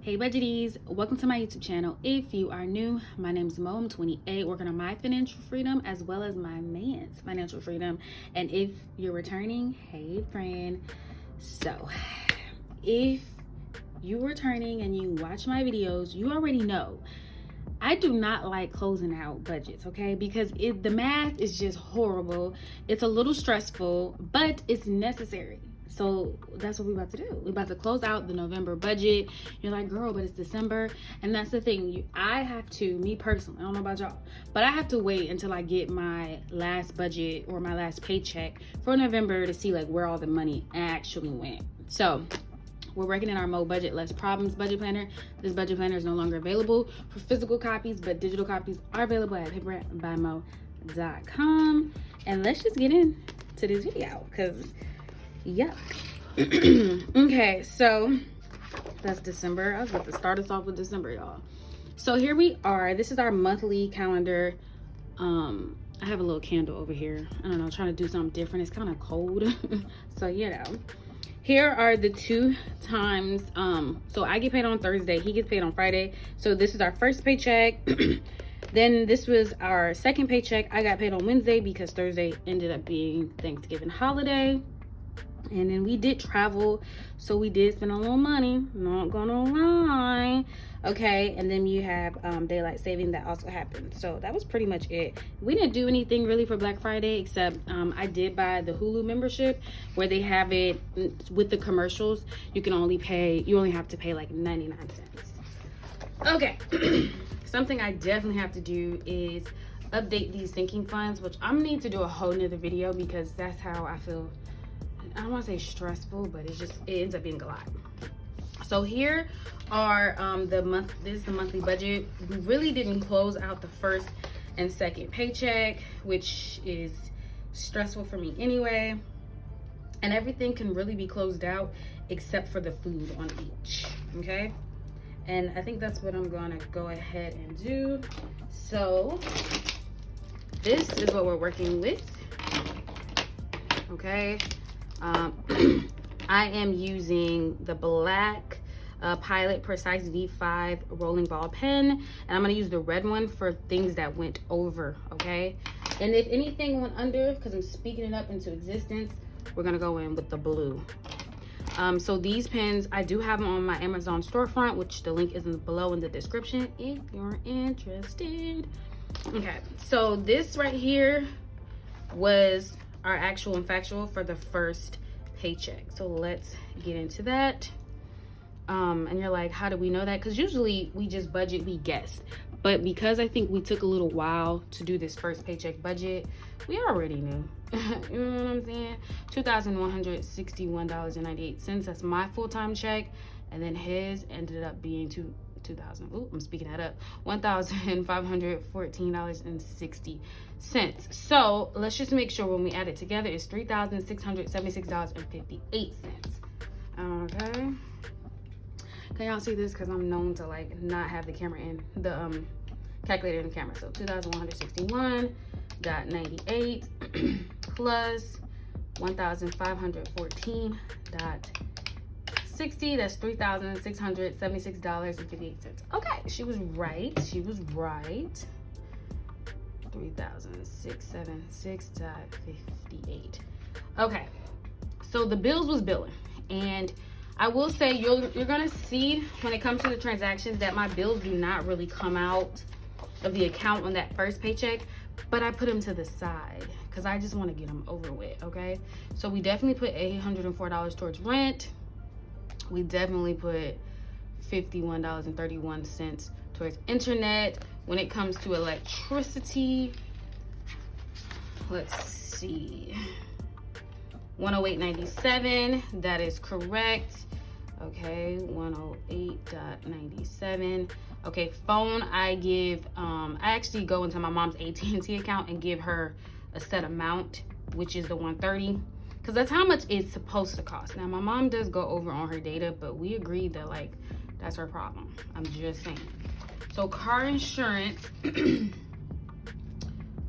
Hey budgeties, welcome to my YouTube channel. If you are new, my name is Mo. I'm 28, working on my financial freedom as well as my man's financial freedom. And if you're returning, hey friend. So if you're returning and you watch my videos, you already know I do not like closing out budgets, okay? Because the math is just horrible. It's a little stressful, but it's necessary. So that's what we're about to do. We're about to close out the November budget. You're like, girl, but it's December. And that's the thing. I have to, me personally, I don't know about y'all, but I have to wait until I get my last budget or my last paycheck for November to see like where all the money actually went. So we're working in our Mo Budget Less Problems budget planner. This budget planner is no longer available for physical copies, but digital copies are available at paperbymo.com. And let's just get into this video because yeah. Okay, so that's December. I was about to start us off with December, y'all. So here we are. This is our monthly calendar. I have a little candle over here. I don't know, trying to do something different. It's kind of cold. So, you know. Here are the two times. So I get paid on Thursday. He gets paid on Friday. So this is our first paycheck. Then this was our second paycheck. I got paid on Wednesday because Thursday ended up being Thanksgiving holiday. And then we did travel, so we did spend a little money, not gonna lie. Okay, and then you have daylight saving that also happened. So that was pretty much it. We didn't do anything really for Black Friday except I did buy the Hulu membership where they have it with the commercials. You only have to pay like 99 cents. Okay. Something I definitely have to do is update these sinking funds, which I'm gonna need to do a whole nother video because that's how I feel. I don't want to say stressful, but it ends up being a lot. So here are this is the monthly budget. We really didn't close out the first and second paycheck, which is stressful for me anyway. And everything can really be closed out except for the food on each, okay? And I think that's what I'm gonna go ahead and do. So this is what we're working with, okay? I am using the black Pilot Precise V5 rolling ball pen, and I'm going to use the red one for things that went over, okay? And if anything went under, because I'm speaking it up into existence, we're going to go in with the blue. So these pens, I do have them on my Amazon storefront, which the link is below in the description if you're interested. Okay, so this right here was our actual and factual for the first paycheck. So let's get into that. And you're like, how do we know that? Because usually we just budget, we guess. But because I think we took a little while to do this first paycheck budget, we already knew. You know what I'm saying? $2,161.98. That's my full-time check. And then his ended up being $1,514.60. So let's just make sure when we add it together, it's $3,676.58. Okay. Can y'all see this? Because I'm known to like not have the camera in the calculator in the camera. So 2,161.98 plus 1,514.60. That's $3,676.58. Okay, she was right. 3,676.58. Okay, so the bills was billing, and I will say you're gonna see when it comes to the transactions that my bills do not really come out of the account on that first paycheck, but I put them to the side because I just want to get them over with. Okay, so we definitely put $804 towards rent. We definitely put $51.31 towards internet. When it comes to electricity, let's see, $108.97. That is correct. Okay, 108.97. Okay, phone, I actually go into my mom's AT&T account and give her a set amount, which is the $130. Because that's how much it's supposed to cost. Now, my mom does go over on her data, but we agreed that, like, that's her problem. I'm just saying. So, car insurance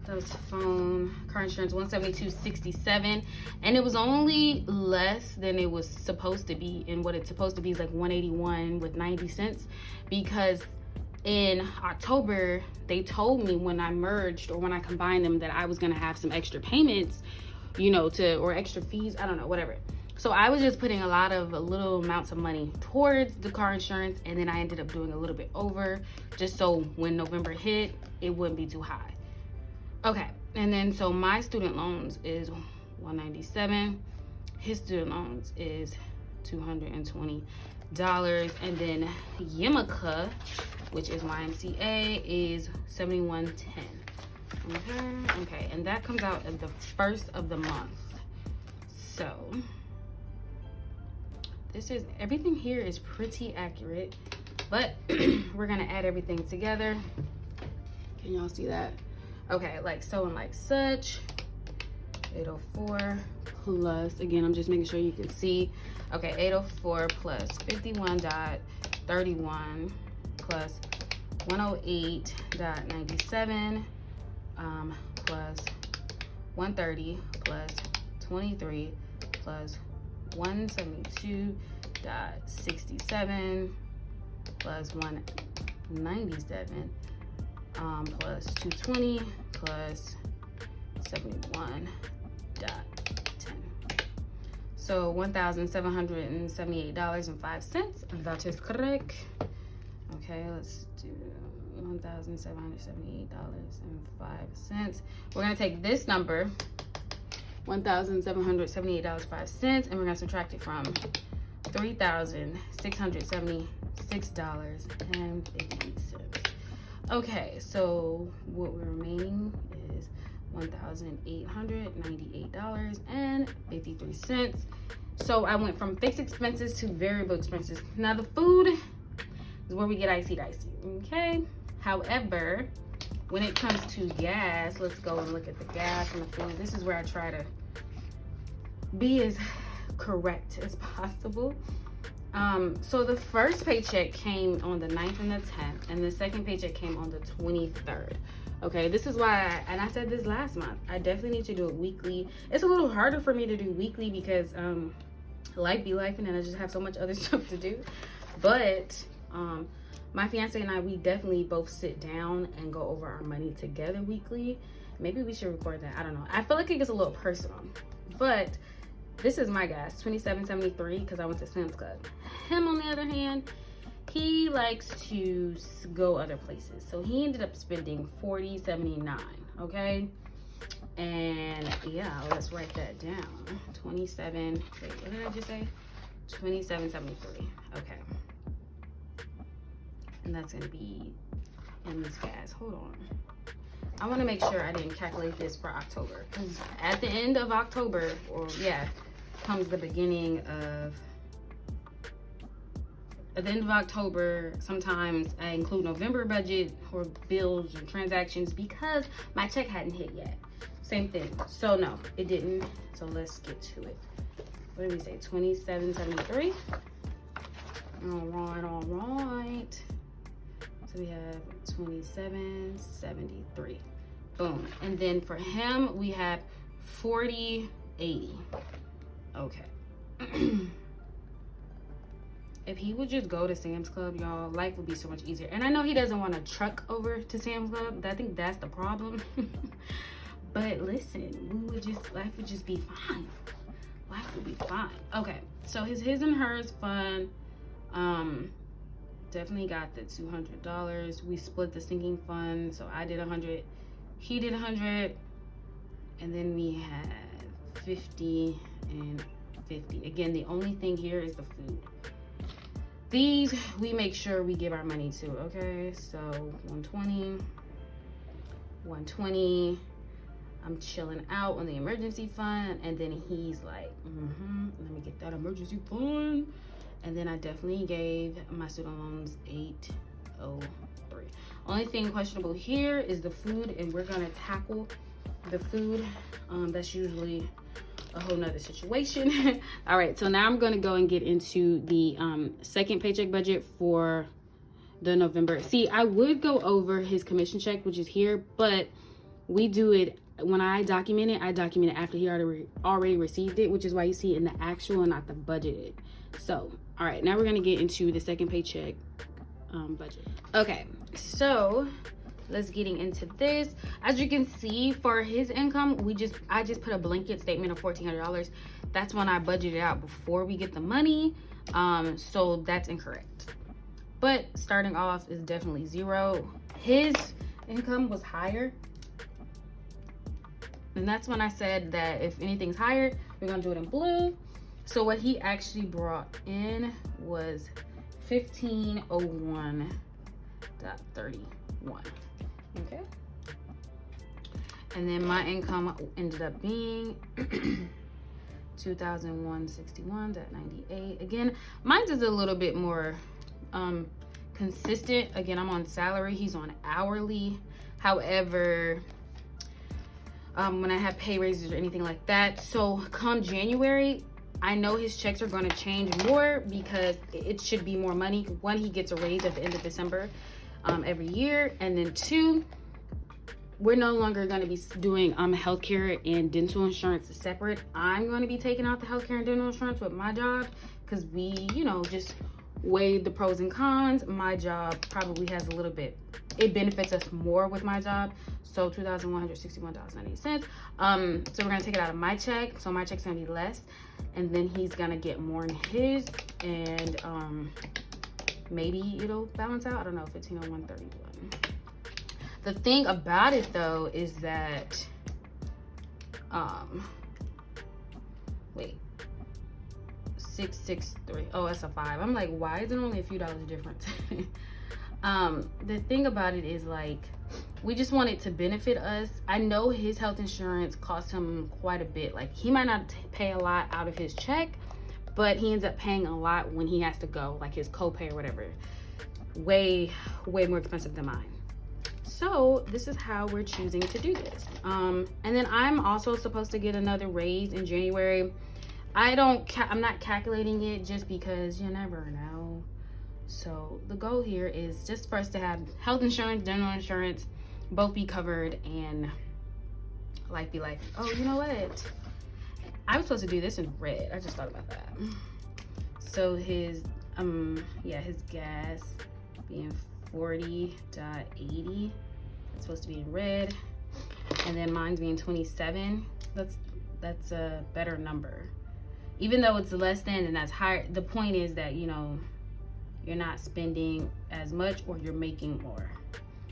That was phone, car insurance, $172.67, and it was only less than it was supposed to be. And what it's supposed to be is like $181.90, because in October they told me when I merged or when I combined them that I was gonna have some extra payments, you know, or extra fees, I don't know, whatever. So I was just putting a little amounts of money towards the car insurance, and then I ended up doing a little bit over, just so when November hit, it wouldn't be too high. Okay, and then so my student loans is $197. His student loans is $220. And then Yimika, which is my MCA, is $71.10. Okay, and that comes out at the first of the month. So everything here is pretty accurate, but we're gonna add everything together. Can y'all see that? Okay, like so and like such. 804 plus, again, I'm just making sure you can see. Okay, 804 plus 51.31 plus 108.97 plus 130 plus 23 plus 172.67 plus 197 plus 220 plus 71.10. So $1,778.05. That is correct. Okay, let's do $1,778.05. We're gonna take this number, $1,778.05, and we're gonna subtract it from $3,676.50. Okay, so what we're remaining is $1,898.53. So I went from fixed expenses to variable expenses. Now the food is where we get dicey, okay? However, when it comes to gas, let's go and look at the gas and the food. This is where I try to be as correct as possible. So the first paycheck came on the 9th and the 10th, and the second paycheck came on the 23rd. Okay, this is why, and I said this last month, I definitely need to do it weekly. It's a little harder for me to do weekly because life be life, and then I just have so much other stuff to do. But my fiance and I, we definitely both sit down and go over our money together weekly. Maybe we should record that. I don't know. I feel like it gets a little personal, but this is my gas, $27.73, because I went to Sam's Club. Him, on the other hand, he likes to go other places. So he ended up spending $40.79, okay? And yeah, let's write that down. What did I just say? $27.73, okay. And that's gonna be in this gas. Hold on. I wanna make sure I didn't calculate this for October, because at the end of October, or yeah, comes the beginning of, at the end of October, sometimes I include November budget or bills and transactions because my check hadn't hit yet. Same thing. So no, it didn't. So let's get to it. What did we say? $27.73. All right. So we have $27.73. Boom. And then for him, we have $40.80. Okay. If he would just go to Sam's Club, y'all, life would be so much easier. And I know he doesn't want to truck over to Sam's Club. I think that's the problem. But listen, life would just be fine. Life would be fine. Okay, so his and hers fund, definitely got the $200. We split the sinking fund, so I did 100, he did 100, and then we had 50 and 50. Again, the only thing here is the food. These we make sure we give our money to, okay? So 120. I'm chilling out on the emergency fund, and then he's like, let me get that emergency fund. And then I definitely gave my student loans 803. Only thing questionable here is the food, and we're gonna tackle the food. That's usually a whole nother situation. All right, so now I'm gonna go and get into the second paycheck budget for the November. See, I would go over his commission check, which is here, but we do it when I document it after he already received it, which is why you see it in the actual and not the budgeted. So, all right, now we're gonna get into the second paycheck budget. Okay, so let's getting into this. As you can see, for his income, I just put a blanket statement of $1,400. That's when I budgeted out before we get the money. So that's incorrect. But starting off is definitely zero. His income was higher. And that's when I said that if anything's higher, we're gonna do it in blue. So what he actually brought in was 1501.31. Okay. And then my income ended up being 2161.98. Again, mine is a little bit more consistent. Again, I'm on salary, he's on hourly. However, when I have pay raises or anything like that, so come January, I know his checks are going to change more because it should be more money. One, he gets a raise at the end of December every year, and then two, we're no longer going to be doing healthcare and dental insurance separate. I'm going to be taking out the healthcare and dental insurance with my job because we, just weighed the pros and cons. My job probably has a little bit, it benefits us more with my job. So $2,161.98. So we're gonna take it out of my check. So my check's gonna be less, and then he's gonna get more in his, and maybe it'll balance out. I don't know, 1501.31. The thing about it though is that wait, 663. Oh, that's a 5. I'm like, why is it only a few dollars difference? The thing about it is, like, we just want it to benefit us. I know his health insurance costs him quite a bit. Like, he might not pay a lot out of his check, but he ends up paying a lot when he has to go, like his copay or whatever. Way more expensive than mine. So this is how we're choosing to do this. And then I'm also supposed to get another raise in January. I'm not calculating it just because you never know. So the goal here is just for us to have health insurance, dental insurance, both be covered, and life be life. Oh, you know what? I was supposed to do this in red. I just thought about that. So his his gas being 40.80. It's supposed to be in red. And then mine's being 27. That's a better number. Even though it's less than and that's higher, the point is that, you're not spending as much or you're making more.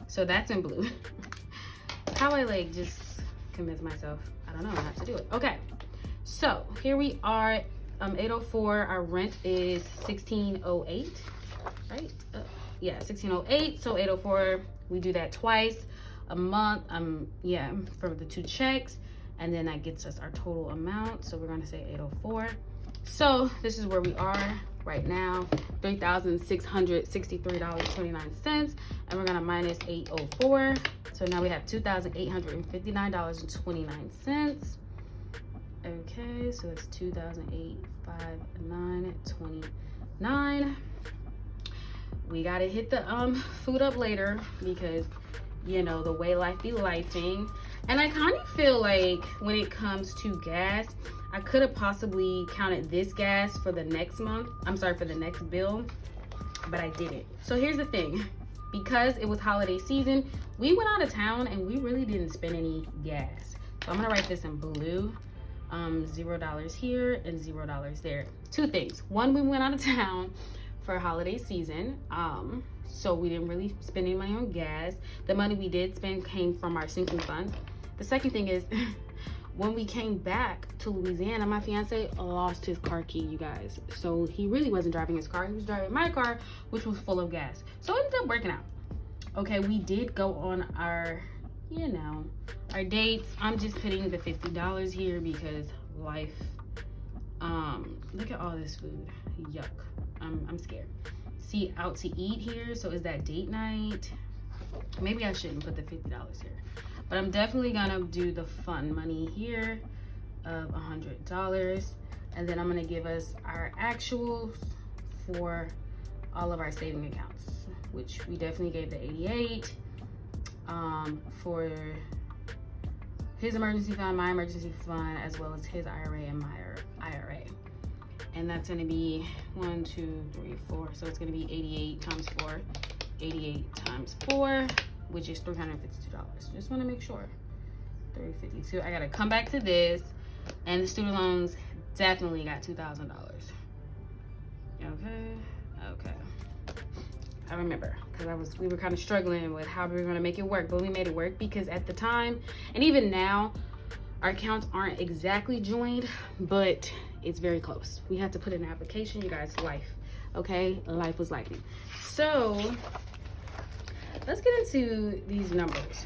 So that's in blue. How I just convince myself, I don't know, not to do it. Okay, so here we are, 804. Our rent is 1608, right? Yeah, 1608. So 804, we do that twice a month. For the 2 checks, and then that gets us our total amount. So we're gonna say 804. So this is where we are right now, $3,663.29, and we're gonna minus 804. So now we have $2,859.29. Okay, so it's 2,859.29. We gotta hit the food up later because the way life be lifing. And I kind of feel like when it comes to gas, I could have possibly counted this gas for the next month. I'm sorry, for the next bill, but I didn't. So here's the thing. Because it was holiday season, we went out of town and we really didn't spend any gas. So I'm gonna write this in blue. $0 here and $0 there. 2 things. One, we went out of town for holiday season. So we didn't really spend any money on gas. The money we did spend came from our sinking funds. The second thing is, when we came back to Louisiana, my fiance lost his car key, you guys. So he really wasn't driving his car. He was driving my car, which was full of gas. So it ended up working out. Okay, we did go on our, our dates. I'm just putting the $50 here because life. Look at all this food. Yuck. I'm scared. See, out to eat here. So is that date night? Maybe I shouldn't put the $50 here. But I'm definitely gonna do the fun money here of $100. And then I'm gonna give us our actuals for all of our saving accounts, which we definitely gave the 88. For his emergency fund, my emergency fund, as well as his IRA and my IRA. And that's gonna be 1, 2, 3, 4. So it's gonna be 88 times 4. 88 times 4, which is $352. Just wanna make sure. 352. I gotta come back to this. And the student loans definitely got $2,000. Okay. I remember, because we were kind of struggling with how we were gonna make it work, but we made it work because at the time, and even now, our accounts aren't exactly joined, but it's very close. We had to put in an application, you guys, life, okay? Life was life. So, let's get into these numbers.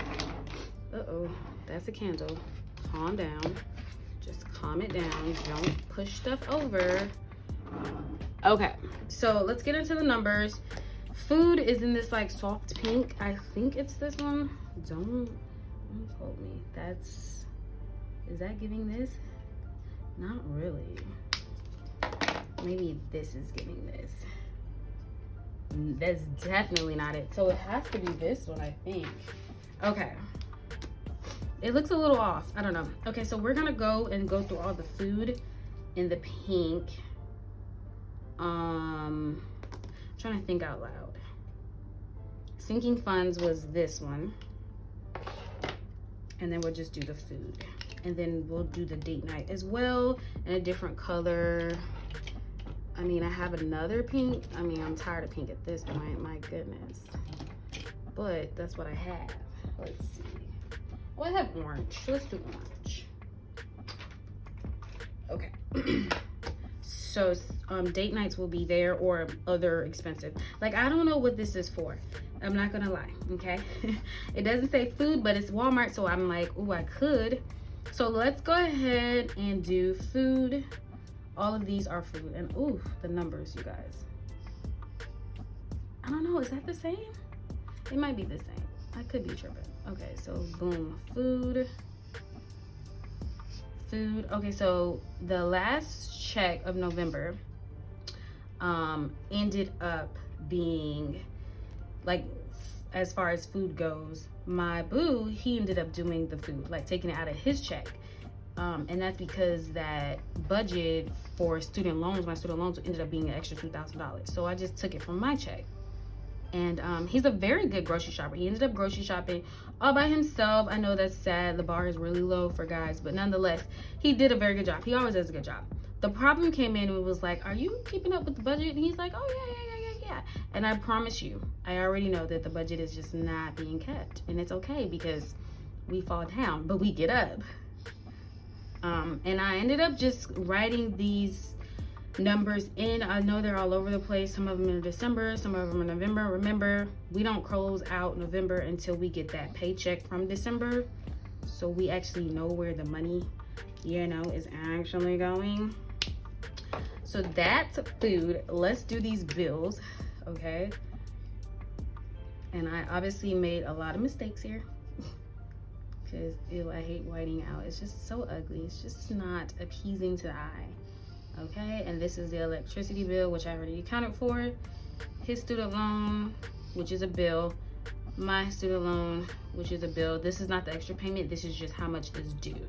Uh-oh, that's a candle. Calm down. Just calm it down. Don't push stuff over. Okay, so let's get into the numbers. Food is in this like soft pink. I think it's this one. Don't quote me. Is that giving this? Not really. Maybe this is giving this. That's definitely not it. So it has to be this one, I think. Okay. It looks a little off. I don't know. Okay, so we're gonna go through all the food in the pink. Trying to think out loud. Sinking funds was this one. And then we'll just do the food. And then we'll do the date night as well in a different color. I mean, I have another pink. I mean, I'm tired of pink at this point, my goodness. But that's what I have. Let's see. Well, I have orange. Let's do orange. Okay. So date nights will be there, or other expensive. Like, I don't know what this is for. I'm not gonna lie, okay? It doesn't say food, but it's Walmart, so I'm like, oh, I could. So let's go ahead and do food. All of these are food. And ooh, the numbers, you guys. I don't know, is that the same? It might be the same. I could be tripping. Okay, so boom, food. Okay, so the last check of November ended up being, like, as far as food goes, my boo, he ended up doing the food, like taking it out of his check. And that's because that budget for student loans, my student loans ended up being an extra $2,000. So I just took it from my check. And he's a very good grocery shopper. He ended up grocery shopping all by himself. I know that's sad. The bar is really low for guys, but nonetheless, he did a very good job. He always does a good job. The problem came in and it was like, are you keeping up with the budget? And he's like, oh, yeah. And I promise you, I already know that the budget is just not being kept. And it's okay because we fall down, but we get up. And I ended up just writing these numbers in. I know they're all over the place. Some of them in December, some of them in November. Remember, we don't close out November until we get that paycheck from December. So we actually know where the money, is actually going. So that's food. Let's do these bills, okay? And I obviously made a lot of mistakes here. Because, ew, I hate whiting out. It's just so ugly. It's just not appeasing to the eye. Okay, and this is the electricity bill, which I already accounted for. His student loan, which is a bill. My student loan, which is a bill. This is not the extra payment. This is just how much is due.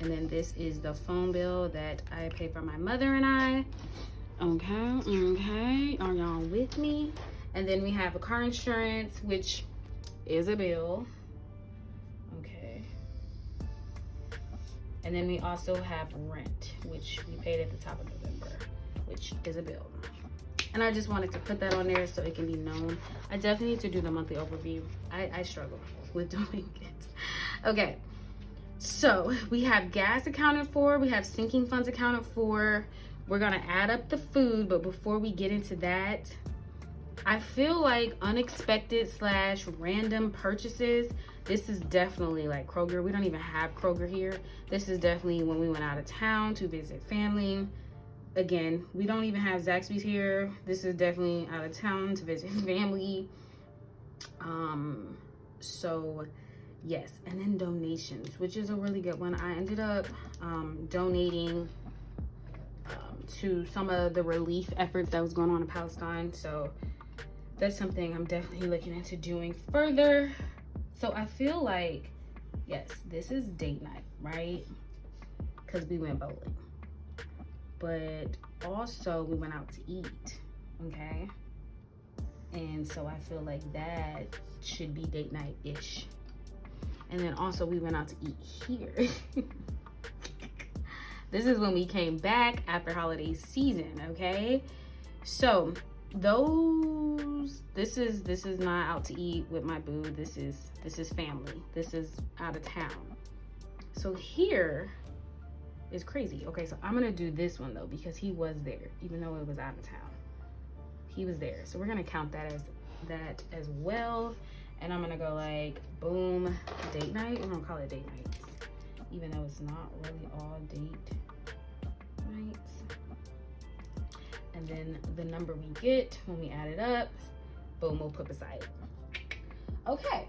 And then this is the phone bill that I pay for my mother and I. Okay. Are y'all with me? And then we have a car insurance, which is a bill. Okay. And then we also have rent, which we paid at the top of November, which is a bill. And I just wanted to put that on there so it can be known. I definitely need to do the monthly overview. I struggle with doing it. Okay, so we have gas accounted for. We have sinking funds accounted for. We're gonna add up the food, but before we get into that, I feel like unexpected / random purchases. This is definitely like Kroger. We don't even have Kroger here. This is definitely when we went out of town to visit family. Again, we don't even have Zaxby's here. This is definitely out of town to visit family. So yes, and then donations, which is a really good one. I ended up donating to some of the relief efforts that was going on in Palestine. So that's something I'm definitely looking into doing further. So I feel like yes, this is date night, right? Because we went bowling. But also we went out to eat, okay? And so I feel like that should be date night-ish. And then also we went out to eat here. This is when we came back after holiday season, okay? So this is not out to eat with my boo. This is family. This is out of town. So here is crazy. Okay, so I'm gonna do this one though because he was there, even though it was out of town. He was there, so we're gonna count that as well. And I'm gonna go like boom, date night. We're gonna call it date nights, even though it's not really all date nights. And then the number we get when we add it up, boom, we'll put beside it. Okay,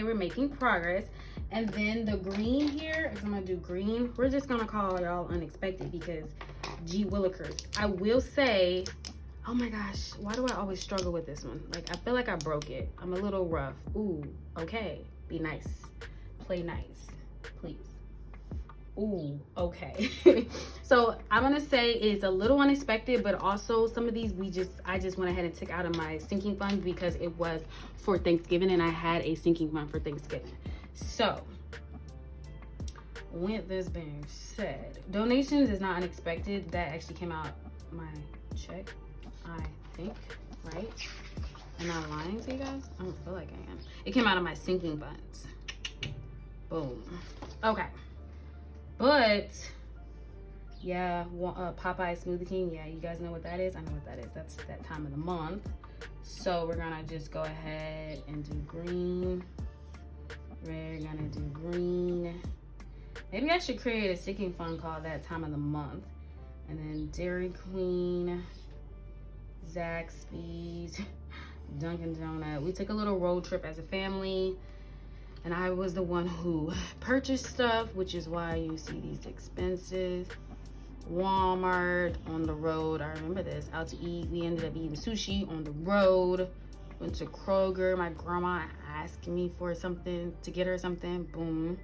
we're making progress. And then the green here, if I'm gonna do green, we're just gonna call y'all unexpected because gee willikers. I will say, oh my gosh, why do I always struggle with this one? Like, I feel like I broke it. I'm a little rough. Ooh, okay, be nice. Play nice, please. Ooh, okay. So I'm gonna say it's a little unexpected, but also some of these I just went ahead and took out of my sinking fund because it was for Thanksgiving and I had a sinking fund for Thanksgiving. So with this being said, donations is not unexpected. That actually came out my check, I think, right? Am I lying to you guys? I don't feel like I am. It came out of my sinking funds. Boom. Okay. But yeah, Popeye Smoothie King, yeah, you guys know what that is. I know what that is. That's that time of the month. So we're gonna just go ahead and do green. We're gonna do green. Maybe I should create a sinking fund called that time of the month. And then Dairy Queen, Zaxby's, Dunkin' Donut. We took a little road trip as a family. And I was the one who purchased stuff, which is why you see these expenses. Walmart, on the road. I remember this. Out to eat. We ended up eating sushi on the road. Went to Kroger. My grandma asked me for something, to get her something. Boom.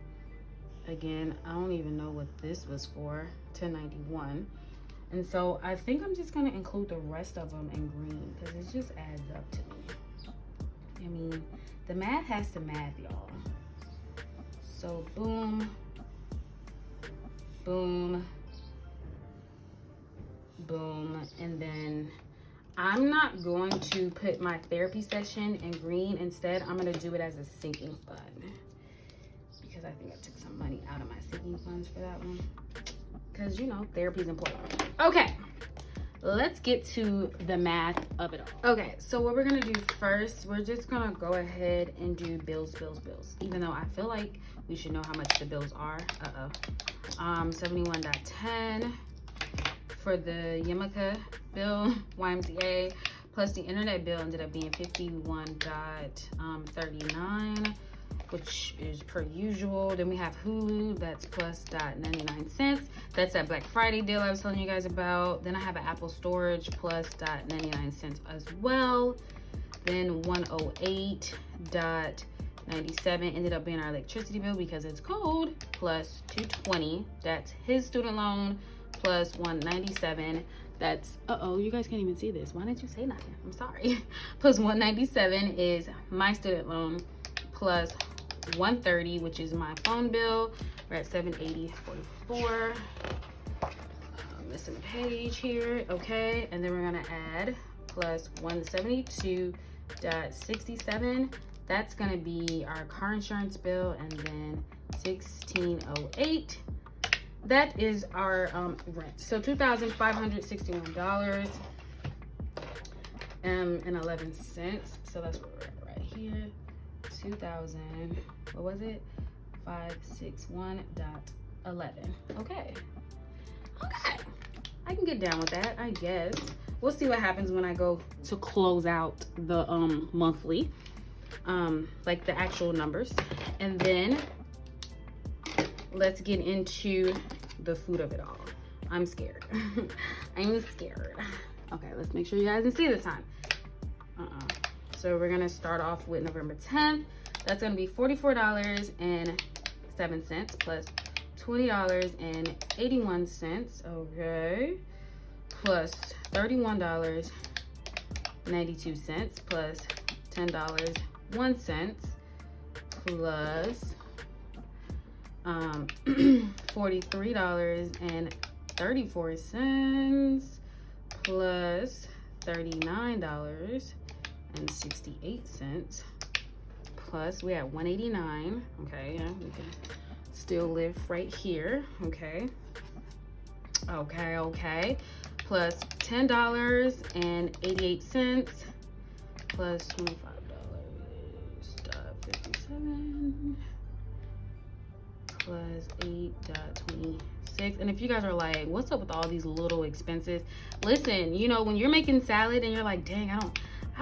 Again, I don't even know what this was for. $10.91. And so I think I'm just going to include the rest of them in green because it just adds up to me. I mean, the math has to math, y'all. So boom, boom, boom. And then I'm not going to put my therapy session in green. Instead, I'm going to do it as a sinking fund because I think I took some money out of my sinking funds for that one. Because, you know, therapy is important. Okay, let's get to the math of it all. Okay, so what we're gonna do first, we're just gonna go ahead and do bills. Even though I feel like we should know how much the bills are. 71.10 for the Yamaka bill, YMCA, plus the internet bill ended up being 51.39, which is per usual. Then we have Hulu, that's plus .99. That's that Black Friday deal I was telling you guys about. Then I have an Apple Storage plus .99 as well. Then 108.97 ended up being our electricity bill because it's cold, plus 220. That's his student loan, plus 197. That's, you guys can't even see this. Why didn't you say nothing? I'm sorry. Plus 197 is my student loan, plus 130, which is my phone bill. We're at 780.44. Missing a page here. Okay, and then we're gonna add plus 172.67. That's gonna be our car insurance bill, and then 1608. That is our rent. So $2,561 and 11 cents. So that's where we're at right here. 2,000, what was it? 561.11. Okay. I can get down with that, I guess. We'll see what happens when I go to close out the monthly, like the actual numbers. And then let's get into the food of it all. I'm scared. I'm scared. Okay, let's make sure you guys can see this time. So we're gonna start off with November 10th. That's gonna be $44.50. $2.07 plus $20.81, okay, plus $31.92 plus $10.01 plus $43.34 plus $39.68 plus we at $189. Okay, yeah, we can still live right here. Okay, plus $10.88 plus $25.57 plus 8.26. And if you guys are like, what's up with all these little expenses, listen, you know, when you're making salad and you're like, dang, I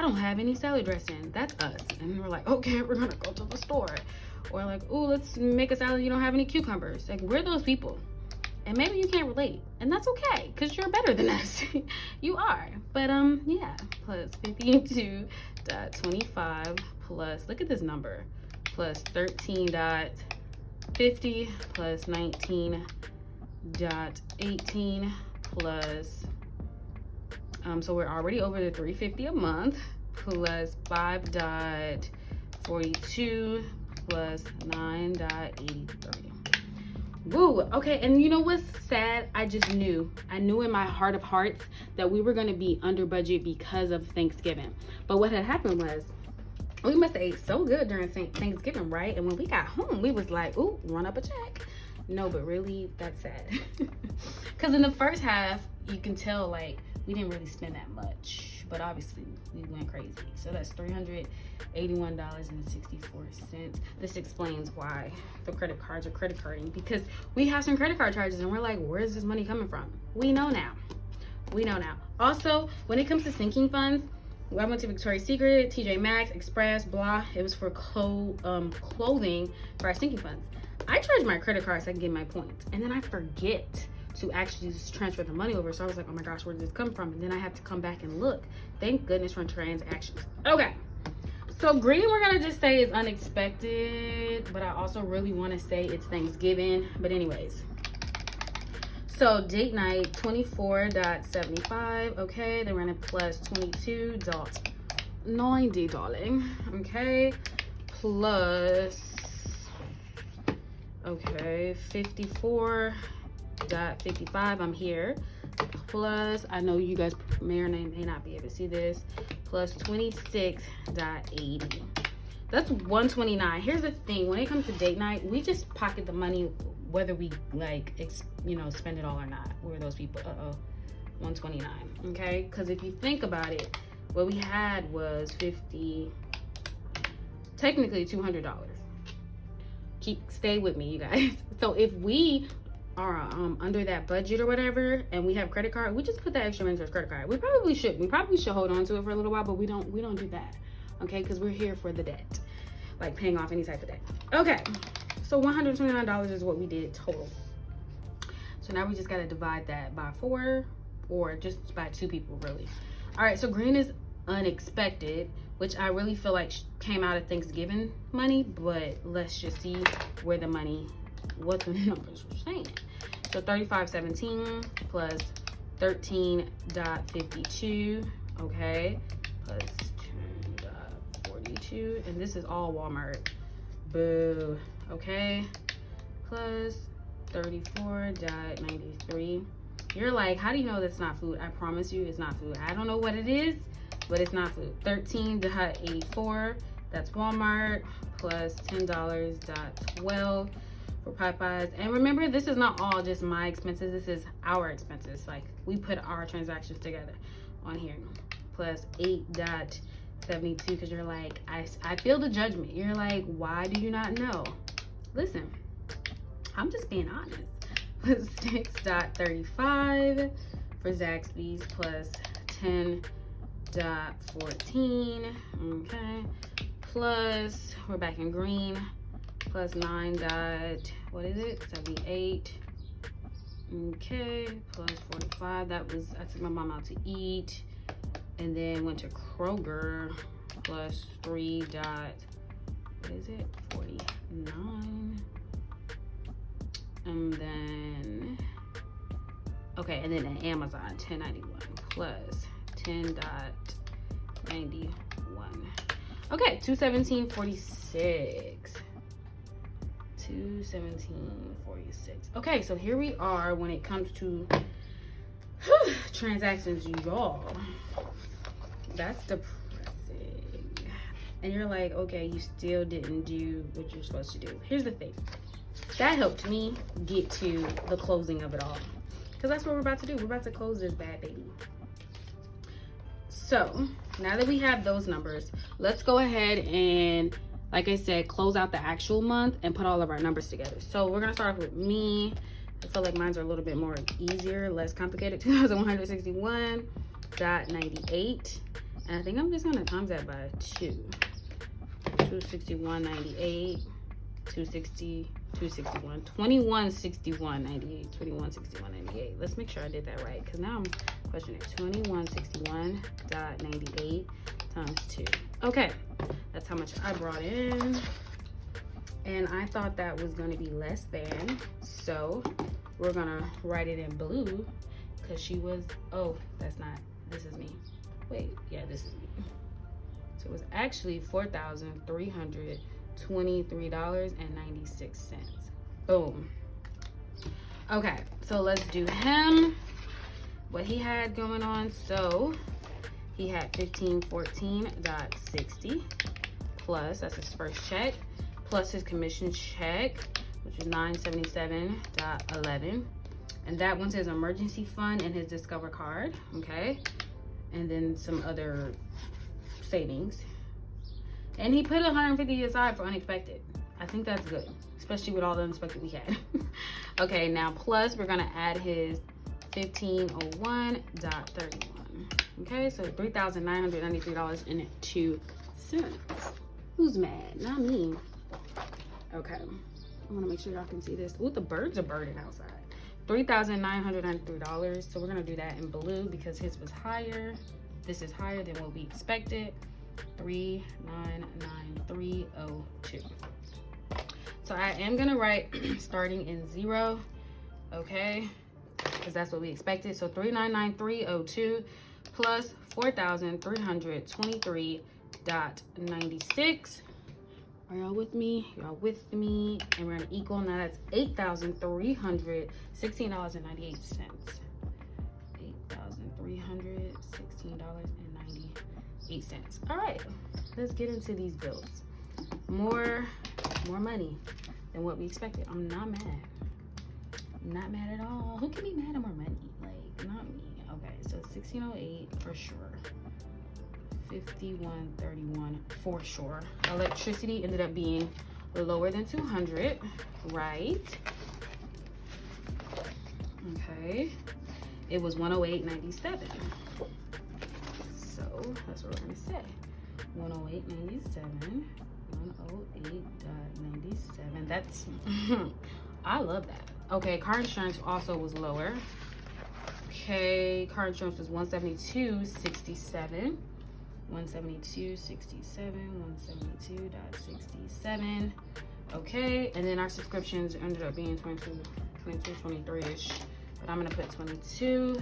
don't have any salad dressing, that's us. And we're like, okay, we're gonna go to the store. Or like, oh, let's make a salad, you don't have any cucumbers. Like, we're those people. And maybe you can't relate, and that's okay, because you're better than us. You are. But yeah, plus 52.25 plus, look at this number, plus 13.50 plus 19.18 plus so we're already over the $350 a month, plus 5.42 plus 9.83. Woo, okay. And you know what's sad? I knew in my heart of hearts that we were going to be under budget because of Thanksgiving. But what had happened was we must have ate so good during Thanksgiving, right? And when we got home, we was like, ooh, run up a check. No, but really, that's sad. Because in the first half, you can tell, like, we didn't really spend that much. But obviously, we went crazy. So that's $381.64. This explains why the credit cards are credit carding. Because we have some credit card charges, and we're like, where's this money coming from? We know now. Also, when it comes to sinking funds, I went to Victoria's Secret, TJ Maxx, Express, blah. It was for clothing for our sinking funds. I charge my credit card so I can get my points. And then I forget to actually just transfer the money over. So I was like, oh my gosh, where did this come from? And then I have to come back and look. Thank goodness for transactions. Okay. So green, we're going to just say is unexpected. But I also really want to say it's Thanksgiving. But anyways. So date night, 24.75. Okay. Then we're going to plus 22.90, darling. Okay. Plus, okay, 54.55. I'm here. Plus, I know you guys may or may not be able to see this. Plus 26.80. That's 129. Here's the thing. When it comes to date night, we just pocket the money whether we like, spend it all or not. We're those people. 129. Okay? Because if you think about it, what we had was technically $200. Stay with me, you guys. So if we are under that budget or whatever, and we have credit card, we just put that extra into our credit card. We probably should hold on to it for a little while, but we don't do that. Okay? Because we're here for the debt, like paying off any type of debt. Okay. So $129 is what we did total. So now we just got to divide that by 4 or just by 2 people, really. All right. So green is unexpected, which I really feel like came out of Thanksgiving money, but let's just see what the numbers were saying. So 35.17 plus 13.52, okay, plus 2.42, and this is all Walmart. Boo. Okay, plus 34.93. You're like, how do you know that's not food? I promise you it's not food. I don't know what it is, but it's not food. 13.84, that's Walmart, plus $10.12 for Popeyes. And remember, this is not all just my expenses. This is our expenses. Like, we put our transactions together on here. Plus 8.72, because you're like, I feel the judgment. You're like, why do you not know? Listen, I'm just being honest. Plus 6.35 for Zaxby's, plus 10.14. Okay, plus we're back in green, plus 9.78. Okay, plus 45. I took my mom out to eat, and then went to Kroger, plus 3. 49. And then, okay, and then at Amazon, $10.91 plus $10.91. Okay, $217.46. $217.46. Okay, so here we are when it comes to transactions, y'all. That's depressing. And you're like, okay, you still didn't do what you're supposed to do. Here's the thing. That helped me get to the closing of it all. Because that's what we're about to do. We're about to close this bad baby. So, now that we have those numbers, let's go ahead and, like I said, close out the actual month and put all of our numbers together. So, we're going to start off with me. I feel like mine are a little bit more easier, less complicated. 2,161.98. And I think I'm just going to times that by 2. 261.98. 261, 2161.98, 2161.98. Let's make sure I did that right, because now I'm questioning it. 2161.98 times 2. Okay, that's how much I brought in, and I thought that was going to be less than, so we're gonna write it in blue, because she was, oh, that's not, this is me. Wait, yeah, this is me. So it was actually $4,323.96. Boom. Okay, so let's do him. What he had going on. So he had 1514.60 plus, that's his first check, plus his commission check, which is 977.11. And that went to his emergency fund and his Discover card. Okay. And then some other savings. And he put 150 aside for unexpected. I think that's good, especially with all the unexpected we had. Okay, now plus we're gonna add his 1501.31. Okay, so $3,993.02. Who's mad? Not me. Okay, I wanna make sure y'all can see this. Ooh, the birds are birding outside. $3,993. So we're gonna do that in blue because his was higher. This is higher than what we expected. 3,993.02. So I am gonna write starting in 0, okay, because that's what we expected. So 3,993.02 plus 4,323.96. Are y'all with me? Y'all with me? And we're gonna equal. Now that's $8,316.98. $8,316.98. All right, let's get into these bills. More money than what we expected. I'm not mad. Not mad at all. Who can be mad at more money? Like, not me. Okay, so 1608 for sure. 5131 for sure. Electricity ended up being lower than 200, right? Okay. It was 108.97. So that's what we're gonna say. 108.97. 108.97. That's I love that. Okay, car insurance also was lower. Okay, car insurance was 172.67. 172.67. Okay, and then our subscriptions ended up being 23-ish, but I'm gonna put 22.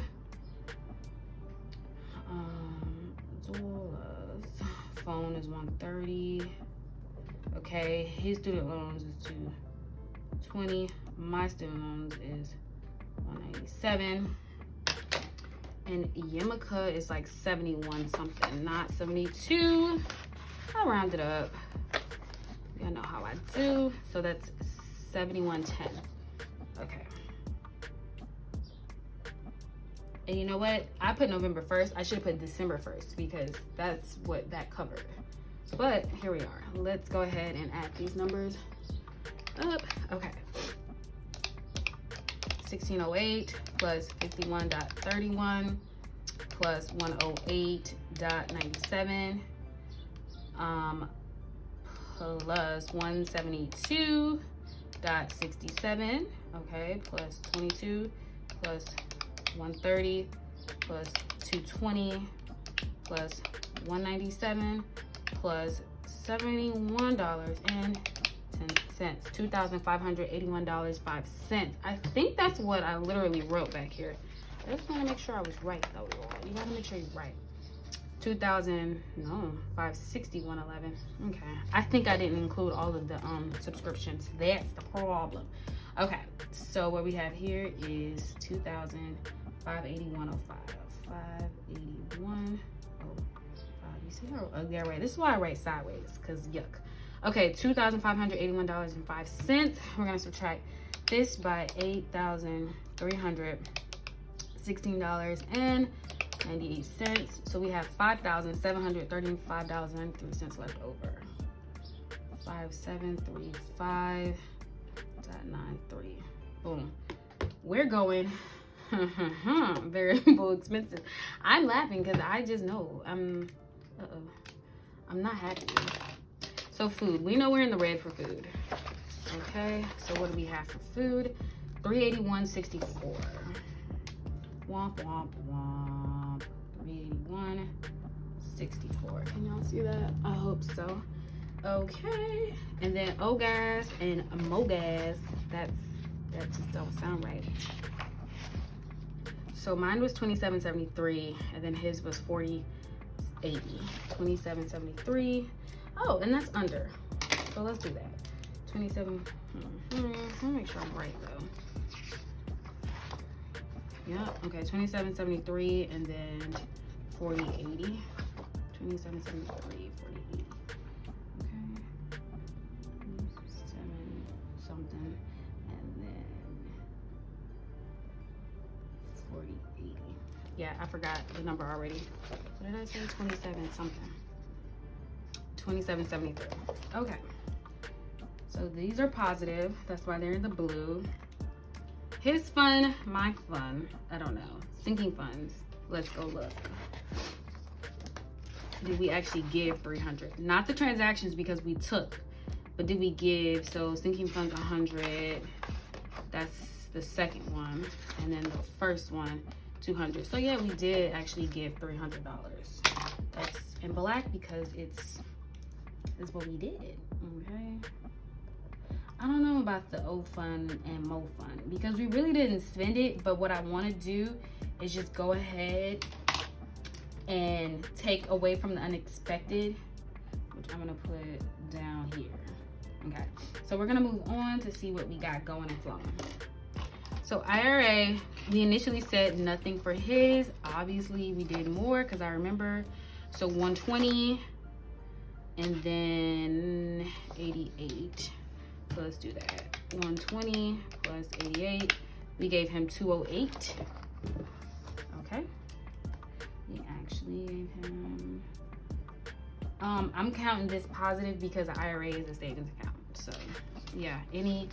Zola's phone is 130. Okay, his student loans is 220. My student loans is 197. And Yemika is like 71 something, not 72. I'll round it up. Y'all know how I do. So that's 7110. Okay. And you know what? I put November 1st. I should have put December 1st because that's what that covered. But here we are. Let's go ahead and add these numbers up. Okay. 1608 plus 51.31 plus 108.97 plus 172.67, okay, plus 22 plus 130 plus 220 plus 197 plus $71.10. cents. $2,581.05. I think that's what I literally wrote back here. I just want to make sure I was right though, y'all. You gotta make sure you're right. 561.11. Okay, I think I didn't include all of the subscriptions. That's the problem. Okay, so what we have here is 2,581.05. 581.05. You see how? Oh yeah, right. This is why I write sideways, cause yuck. Okay, $2,581.05. We're gonna subtract this by $8,316.98. So we have $5,735.93 left over. 5735.93. Boom. We're going variable expenses. I'm laughing because I just know I'm not happy. So food, we know we're in the red for food. Okay, so what do we have for food? $381.64. Womp womp womp. $381.64. Can y'all see that? I hope so. Okay, and then gas and gas. That just don't sound right. So mine was $27.73, and then his was $40.80. $27.73. Oh, and that's under. So let's do that. 27. Let me make sure I'm right though. Yeah. Okay. 27.73, and then 40.80. 27.73, 40.80. Okay. 7 something, and then 40.80. Yeah, I forgot the number already. What did I say? 27 something. 27.73. Okay. So these are positive. That's why they're in the blue. His fund, my fund, I don't know. Sinking funds. Let's go look. Did we actually give 300? Not the transactions because we took, but did we give? So sinking funds 100. That's the second one, and then the first one 200. So yeah, we did actually give $300. That's in black because it's what we did. Okay. I don't know about the O fund and Mo fund because we really didn't spend it, but what I want to do is just go ahead and take away from the unexpected, which I'm gonna put down here. Okay, so we're gonna move on to see what we got going and flowing. So IRA, we initially said nothing for his. Obviously we did more because I remember. So 120 and then 88. So let's do that. 120 plus 88. We gave him 208. Okay. We actually gave him, I'm counting this positive because the IRA is a savings account. So yeah, any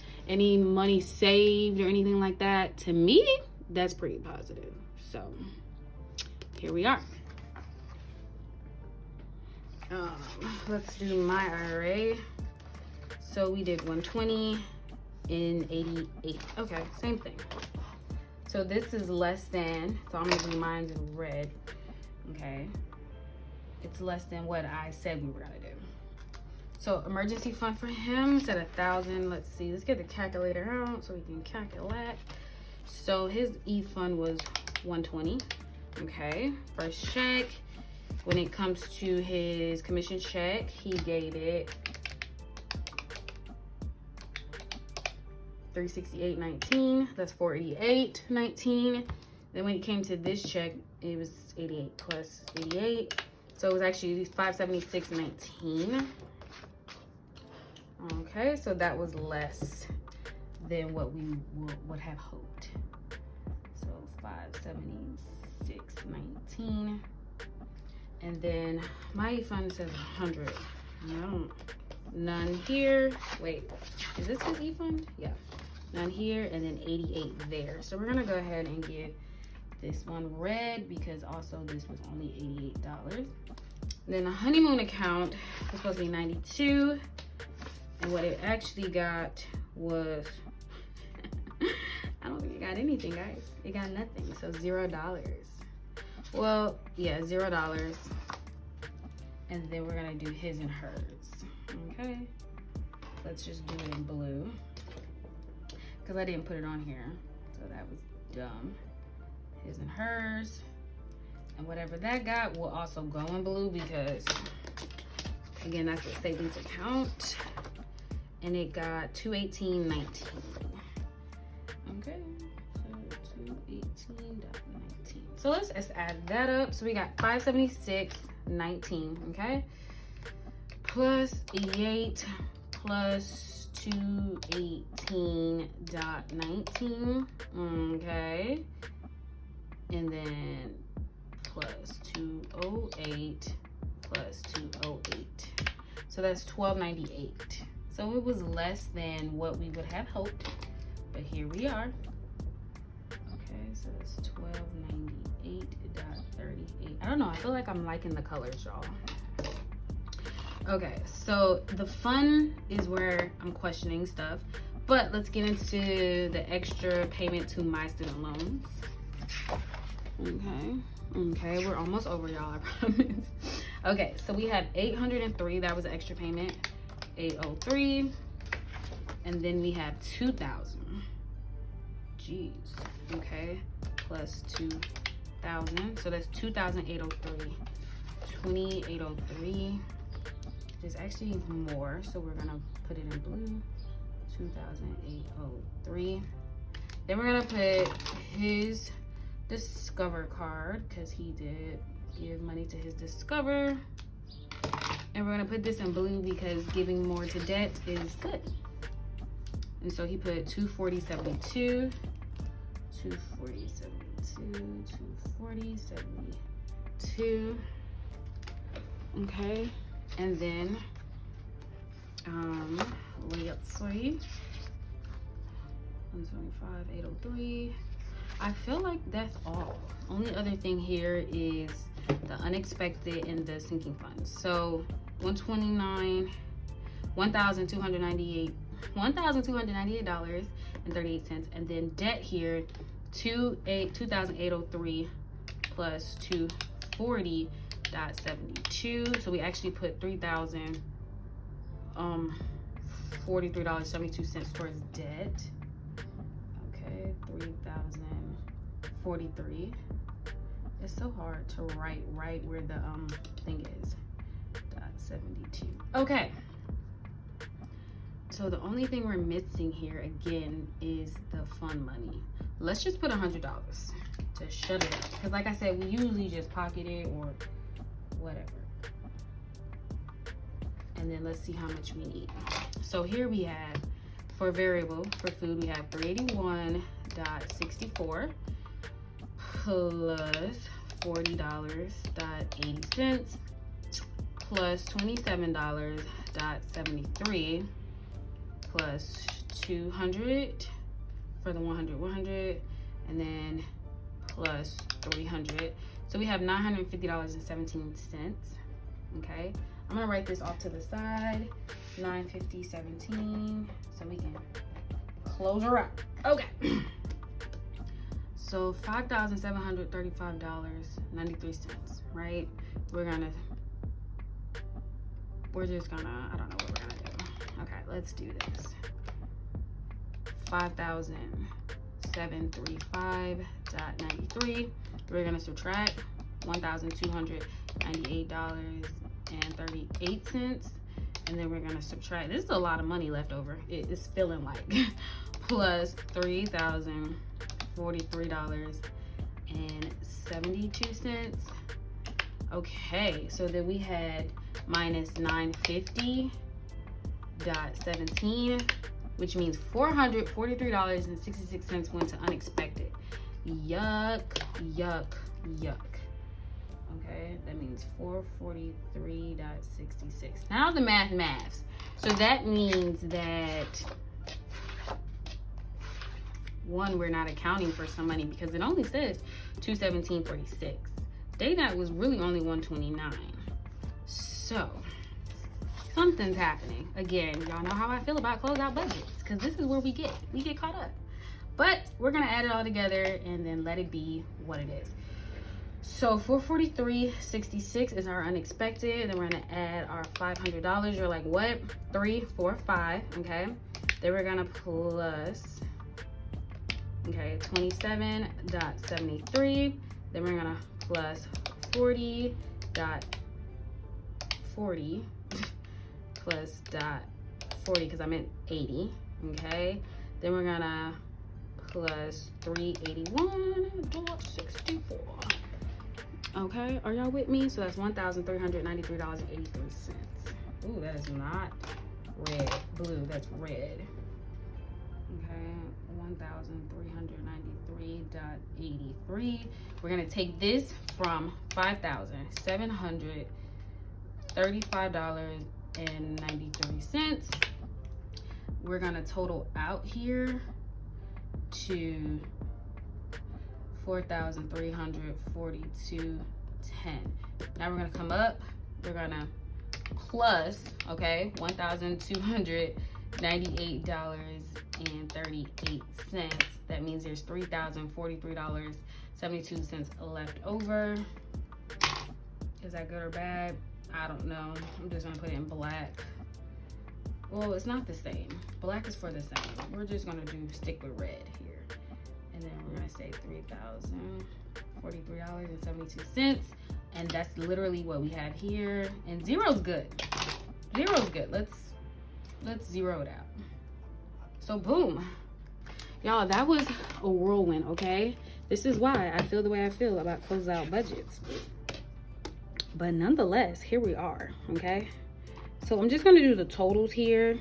money saved or anything like that, to me, that's pretty positive. So here we are. Let's do my IRA. So we did 120 and 88. Okay, same thing. So this is less than, so I'm gonna do mine in red. Okay, it's less than what I said we were gonna do. So emergency fund for him said 1,000. Let's see, let's get the calculator out so we can calculate. So his E fund was 120. Okay, first check. When it comes to his commission check, he gave it $368.19. That's $488.19. Then when it came to this check, it was 88 plus 88. So it was actually $576.19. Okay, so that was less than what we would have hoped. So $576.19. And then my fund says 100. No, none here. Wait, is this his e-fund? Yeah, none here, and then 88 there. So we're gonna go ahead and give this one red because also this was only $88. Then the honeymoon account was supposed to be 92, and what it actually got was I don't think it got anything, guys. It got nothing. So $0. Well, yeah, $0. And then we're gonna do his and hers. Okay. let's just do it in blue because I didn't put it on here, so that was dumb. His and hers, and whatever that got will also go in blue because again, that's a savings account, and it got $218.19. Okay, so 218.19. So let's add that up. So we got $576.19. Okay, plus 8 plus 218.19. Okay, and then plus 208 plus 208. So that's $12.98. So it was less than what we would have hoped, but here we are. Okay, so that's $12.98.38. I don't know, I feel like I'm liking the colors, y'all. Okay, so the fun is where I'm questioning stuff, but let's get into the extra payment to my student loans. Okay, we're almost over, y'all, I promise. Okay, so we had $803, that was an extra payment. $803, and then we have $2,000. Jeez, okay, plus 2,000, so that's $2,803. 2,803. There's actually more, so we're gonna put it in blue. 2,803. Then we're gonna put his Discover card because he did give money to his Discover, and we're gonna put this in blue because giving more to debt is good. And so he put 240.72, 240.72, 240.72. Okay, and then let's see, 175.803. I feel like that's all. Only other thing here is the unexpected and the sinking funds. So $1,298.38, and then debt here, 2,803 plus 240.72. So we actually put $3,043.72 towards debt. Okay, 3,043. It's so hard to write right where the thing is. .72. Okay. So the only thing we're missing here again is the fund money. Let's just put $100 to shut it up. Because like I said, we usually just pocket it or whatever. And then let's see how much we need. So here we have, for variable, for food, we have $381.64 plus $40.80 plus $27.73 plus 200 for the 100, and then plus 300. So we have $950.17. Okay, I'm gonna write this off to the side. 950.17, so we can close her out. Okay. So $5,735.93, right? We're just gonna, I don't know what we're gonna do. Okay, let's do this. $5,735.93. We're gonna subtract $1,298.38, and then we're gonna subtract, this is a lot of money left over, it's feeling like, plus $3,043.72. Okay, so then we had minus $950.17, which means $443.66 went to unexpected. Yuck, yuck, yuck. Okay, that means 443.66. Now the maths. So that means that one, we're not accounting for some money because it only says 217.46. Day night was really only 129. So something's happening. Again, y'all know how I feel about closeout budgets because this is where we get caught up. But we're gonna add it all together and then let it be what it is. So $443.66 is our unexpected. Then we're gonna add our $500. You're like, what? 3, 4, 5. Okay. Then we're gonna plus, okay, 27.73. Then we're gonna plus 40.40 plus dot 40 because I meant 80. Okay. Then we're gonna plus 381.64. Okay, are y'all with me? So that's $1,393.83. Ooh, that is not red, blue, that's red. Okay, 1,393.83. We're gonna take this from $5,735.93. We're gonna total out here to $4,342.10. Now we're gonna come up, we're gonna plus, okay, $1,298.38. That means there's $3,043.72 left over. Is that good or bad? I don't know. I'm just gonna put it in black. Well, it's not the same. Black is for the same. We're just gonna stick with red here. And then we're gonna say $3,043.72. And that's literally what we have here. And zero's good. Zero's good. Let's zero it out. So boom. Y'all, that was a whirlwind, okay? This is why I feel the way I feel about closeout budgets. But nonetheless, here we are, okay? So I'm just gonna do the totals here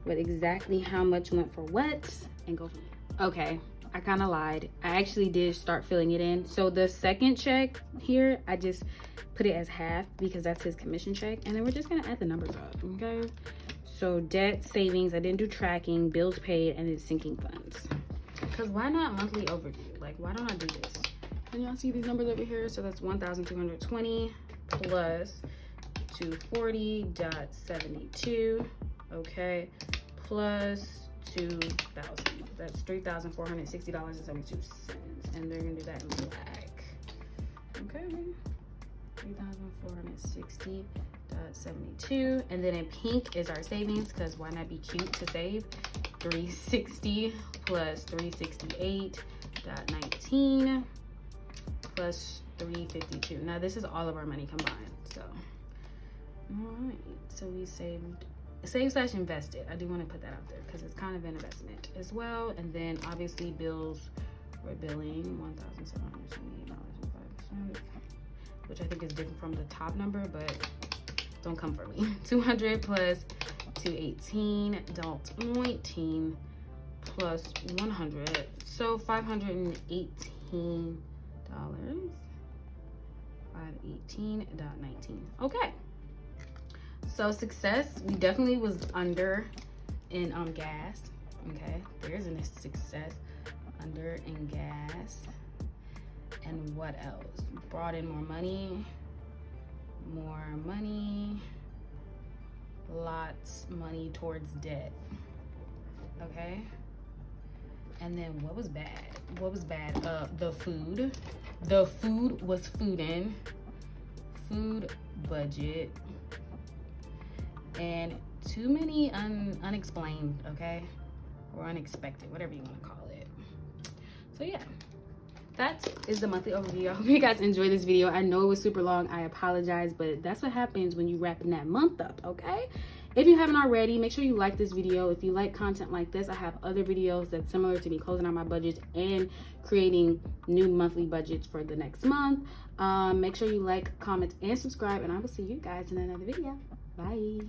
with exactly how much went for what and go from there. Okay, I kind of lied. I actually did start filling it in. So the second check here, I just put it as half because that's his commission check. And then we're just gonna add the numbers up, okay? So debt, savings, I didn't do tracking, bills paid, and then sinking funds. Because why not monthly overdue? Like, why don't I do this? Can y'all see these numbers over here? So that's 1,220 plus 240.72, okay, plus 2,000. That's $3,460.72. And they're gonna do that in black. Okay, 3,460.72. And then in pink is our savings, because why not be cute to save? 360 plus 368.19 plus 352. Now this is all of our money combined. So all right, so we saved / invested. I do want to put that out there because it's kind of an investment as well. And then obviously bills, we're billing $1,778.05, which I think is different from the top number, but don't come for me. 200 plus 218.19 plus 100, so $518. 518.19. Okay, so success. We definitely was under in gas. Okay, there's a success. Under in gas. And what else? Brought in more money. Lots money towards debt. Okay, and then what was bad? The food was fooding. Food budget. And too many unexplained, okay? Or unexpected, whatever you want to call it. So yeah, that is the monthly overview. I hope you guys enjoyed this video. I know it was super long. I apologize, but that's what happens when you wrapping that month up, okay? If you haven't already, make sure you like this video. If you like content like this, I have other videos that's similar to me closing out my budgets and creating new monthly budgets for the next month. Make sure you like, comment, and subscribe, and I will see you guys in another video. Bye.